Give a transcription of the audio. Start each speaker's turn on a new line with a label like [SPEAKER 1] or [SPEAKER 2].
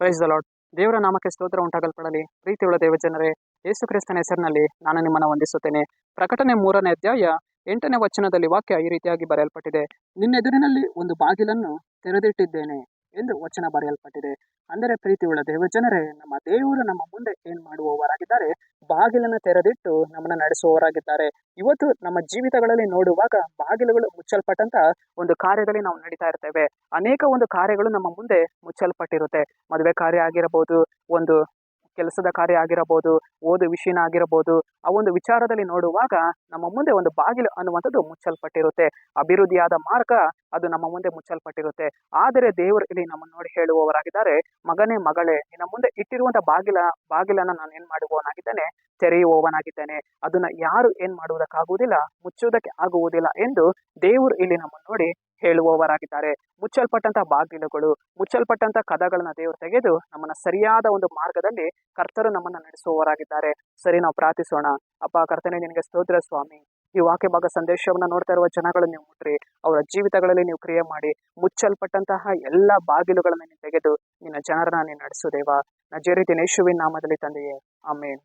[SPEAKER 1] Praise the lord. ದೇವರ ನಾಮಕ್ಕೆ ಸ್ತೋತ್ರ ಉಂಟಾಗಲ್ಪಡಲಿ. ಪ್ರೀತಿಯುಳ್ಳ ದೇವಜನರೇ, ಯೇಸು ಕ್ರಿಸ್ತನ ಹೆಸರಿನಲ್ಲಿ ನಾನು ನಿಮ್ಮನ್ನು ವಂದಿಸುತ್ತೇನೆ. ಪ್ರಕಟಣೆ 3ನೇ ಅಧ್ಯಾಯ 8ನೇ ವಚನದಲ್ಲಿ ವಾಕ್ಯ ಈ ರೀತಿಯಾಗಿ ಬರೆಯಲ್ಪಟ್ಟಿದೆ. ನಿನ್ನೆದುರಿನಲ್ಲಿ ಒಂದು ಬಾಗಿಲನ್ನು ತೆರೆದಿಟ್ಟಿದ್ದೇನೆ ಎಂದು ವಚನ ಬರೆಯಲ್ಪಟ್ಟಿದೆ. ಅಂದರೆ ಪ್ರೀತಿಯುಳ್ಳ ದೇವಜನರೇ, ನಮ್ಮ ದೇವರು ನಮ್ಮ ಮುಂದೆ ಏನ್ ಮಾಡುವವರಾಗಿದ್ದಾರೆ? ಬಾಗಿಲನ್ನು ತೆರೆದಿಟ್ಟು ನಮ್ಮನ್ನು ನಡೆಸುವವರಾಗಿದ್ದಾರೆ. ಇವತ್ತು ನಮ್ಮ ಜೀವಿತಗಳಲ್ಲಿ ನೋಡುವಾಗ ಬಾಗಿಲುಗಳು ಮುಚ್ಚಲ್ಪಟ್ಟಂತ ಒಂದು ಕಾರ್ಯದಲ್ಲಿ ನಾವು ನಡೀತಾ ಇರ್ತೇವೆ. ಅನೇಕ ಒಂದು ಕಾರ್ಯಗಳು ನಮ್ಮ ಮುಂದೆ ಮುಚ್ಚಲ್ಪಟ್ಟಿರುತ್ತೆ. ಮದುವೆ ಕಾರ್ಯ ಆಗಿರಬಹುದು, ಒಂದು ಕೆಲಸದ ಕಾರ್ಯ ಆಗಿರಬಹುದು, ಓದು ವಿಷಯನ ಆಗಿರಬಹುದು. ಆ ಒಂದು ವಿಚಾರದಲ್ಲಿ ನೋಡುವಾಗ ನಮ್ಮ ಮುಂದೆ ಒಂದು ಬಾಗಿಲು ಅನ್ನುವಂಥದ್ದು ಮುಚ್ಚಲ್ಪಟ್ಟಿರುತ್ತೆ. ಅಭಿವೃದ್ಧಿಯಾದ ಮಾರ್ಗ ಅದು ನಮ್ಮ ಮುಂದೆ ಮುಚ್ಚಲ್ಪಟ್ಟಿರುತ್ತೆ. ಆದರೆ ದೇವರು ಇಲ್ಲಿ ನಮ್ಮನ್ನು ನೋಡಿ ಹೇಳುವವರಾಗಿದ್ದಾರೆ, ಮಗನೇ ಮಗಳೇ, ನಿನ್ನ ಮುಂದೆ ಇಟ್ಟಿರುವಂತ ಬಾಗಿಲನ್ನ ನಾನು ಏನ್ ಮಾಡುವವನಾಗಿದ್ದೇನೆ? ತೆರೆಯುವವನಾಗಿದ್ದೇನೆ. ಅದನ್ನ ಯಾರು ಏನ್ ಮಾಡುವುದಕ್ಕಾಗುವುದಿಲ್ಲ, ಮುಚ್ಚುವುದಕ್ಕೆ ಆಗುವುದಿಲ್ಲ ಎಂದು ದೇವರು ಇಲ್ಲಿ ನಮ್ಮನ್ನು ನೋಡಿ ಹೇಳುವವರಾಗಿದ್ದಾರೆ. ಮುಚ್ಚಲ್ಪಟ್ಟಂತ ಬಾಗಿಲುಗಳು, ಮುಚ್ಚಲ್ಪಟ್ಟಂತ ಕದಗಳನ್ನ ದೇವರು ತೆಗೆದು ನಮ್ಮನ್ನ ಸರಿಯಾದ ಒಂದು ಮಾರ್ಗದಲ್ಲಿ ಕರ್ತರು ನಮ್ಮನ್ನ ನಡೆಸುವವರಾಗಿದ್ದಾರೆ. ಸರಿ, ನಾವು ಪ್ರಾರ್ಥಿಸೋಣ. ಅಪ್ಪ ಕರ್ತನೇ, ನಿನಗೆ ಸ್ತೋತ್ರ ಸ್ವಾಮಿ. ಈ ವಾಕ್ಯ ಭಾಗ ಸಂದೇಶವನ್ನ ನೋಡ್ತಾ ಇರುವ ಜನಗಳು ನೀವು ಮುಟ್ರಿ, ಅವರ ಜೀವಿತಗಳಲ್ಲಿ ನೀವು ಕ್ರಿಯೆ ಮಾಡಿ, ಮುಚ್ಚಲ್ಪಟ್ಟಂತಹ ಎಲ್ಲ ಬಾಗಿಲುಗಳನ್ನ ನೀವು ತೆಗೆದು ನಿನ್ನ ಜನರನ್ನ ನೀನು ನಡೆಸುದೇವಾ. ನಜರೇತಿನ ಯೇಸುವಿನ ನಾಮದಲ್ಲಿ ತಂದೆಯೇ, ಆಮೇನ್.